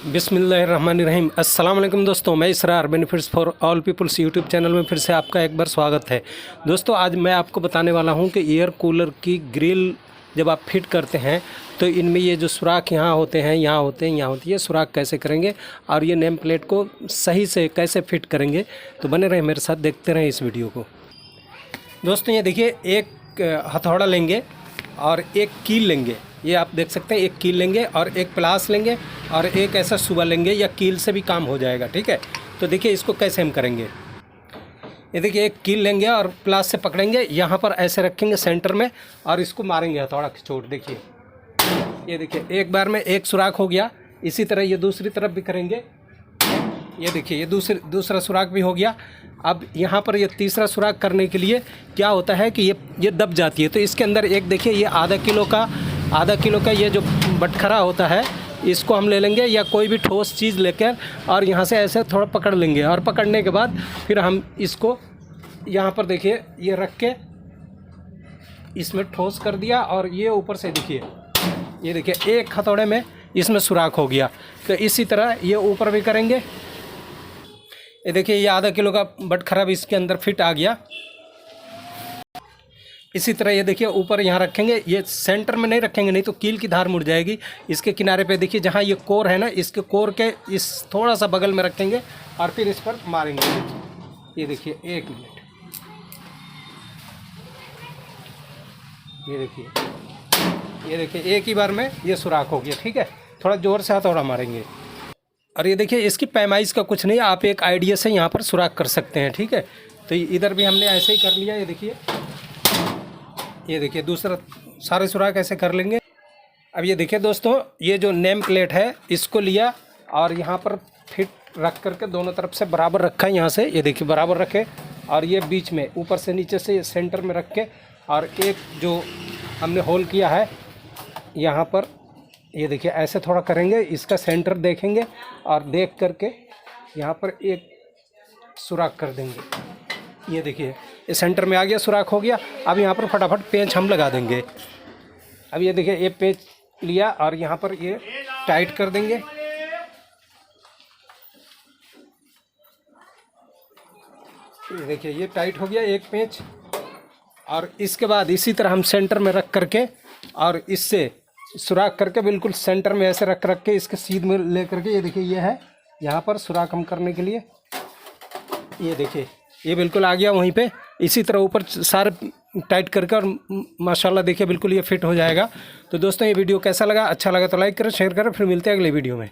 बिस्मिल्लाहिर्रहमानिर्रहीम। अस्सलाम वालेकुम दोस्तों, मैं Israr benefits for all peoples YouTube channel में फिर से आपका एक बार स्वागत है। दोस्तों आज मैं आपको बताने वाला हूं कि एयर कूलर की ग्रिल जब आप फिट करते हैं तो इनमें ये जो सुराख यहाँ होते हैं, यहाँ होते हैं, यहाँ होती है, सुराख कैसे करेंगे और ये नेम प्लेट को सही से कैसे फिट करेंगे। तो बने रहें मेरे साथ, देखते रहें इस वीडियो को। दोस्तों ये देखिए, एक हथौड़ा लेंगे और एक कील लेंगे, ये आप देख सकते हैं, एक कील लेंगे और एक प्लास लेंगे और एक ऐसा सुबा लेंगे, या कील से भी काम हो जाएगा, ठीक है। तो देखिए इसको कैसे हम करेंगे। ये देखिए, एक कील लेंगे और प्लास से पकड़ेंगे, यहाँ पर ऐसे रखेंगे सेंटर में और इसको मारेंगे हथौड़ा की चोट। देखिए ये देखिए, एक बार में एक सुराख हो गया। इसी तरह ये दूसरी तरफ भी करेंगे। ये देखिए, ये दूसरा सुराख भी हो गया। अब यहाँ पर ये तीसरा सुराख करने के लिए क्या होता है कि ये दब जाती है, तो इसके अंदर एक देखिए, ये आधा किलो का ये जो बटखरा होता है, इसको हम ले लेंगे या कोई भी ठोस चीज़ लेकर और यहाँ से ऐसे थोड़ा पकड़ लेंगे। और पकड़ने के बाद फिर हम इसको यहाँ पर देखिए, ये रख के इसमें ठोस कर दिया और ये ऊपर से देखिए, ये देखिए एक हथौड़े में इसमें सुराख हो गया। तो इसी तरह ये ऊपर भी करेंगे। ये देखिए, ये आधा किलो का बटखरा भी इसके अंदर फिट आ गया। इसी तरह ये देखिए, ऊपर यहाँ रखेंगे, ये सेंटर में नहीं रखेंगे, नहीं तो कील की धार मुड़ जाएगी। इसके किनारे पे देखिए, जहाँ ये कोर है ना, इसके कोर के इस थोड़ा सा बगल में रखेंगे और फिर इस पर मारेंगे। ये देखिए, एक मिनट, ये देखिए एक ही बार में ये सुराख हो गया, ठीक है। थोड़ा ज़ोर से हथौड़ा मारेंगे। और ये देखिए, इसकी पैमाइश का कुछ नहीं, आप एक आइडिया से यहाँ पर सुराख कर सकते हैं, ठीक है। तो इधर भी हमने ऐसे ही कर लिया। ये देखिए दूसरा सारे सुराख ऐसे कर लेंगे। अब ये देखिए दोस्तों, ये जो नेम प्लेट है इसको लिया और यहाँ पर फिट रख करके दोनों तरफ से बराबर रखा है। यहाँ से ये देखिए बराबर रखे और ये बीच में ऊपर से नीचे से सेंटर में रख के, और एक जो हमने होल किया है यहाँ पर, ये देखिए ऐसे थोड़ा करेंगे, इसका सेंटर देखेंगे और देख करके यहाँ पर एक सुराख कर देंगे। ये देखिए, ये सेंटर में आ गया, सुराख हो गया। अब यहाँ पर फटाफट पेंच हम लगा देंगे। अब ये देखिए, ये पेंच लिया और यहाँ पर ये टाइट कर देंगे। ये देखिए, ये टाइट हो गया एक पेंच। और इसके बाद इसी तरह हम सेंटर में रख करके और इससे सुराख करके बिल्कुल सेंटर में ऐसे रख के इसके सीध में ले करके, ये देखिए ये है यहाँ पर सुराख हम करने के लिए। ये देखिए, ये बिल्कुल आ गया वहीं पे। इसी तरह ऊपर सारे टाइट करके और माशाल्लाह देखिए बिल्कुल ये फिट हो जाएगा। तो दोस्तों ये वीडियो कैसा लगा, अच्छा लगा तो लाइक करें, शेयर करें। फिर मिलते हैं अगले वीडियो में।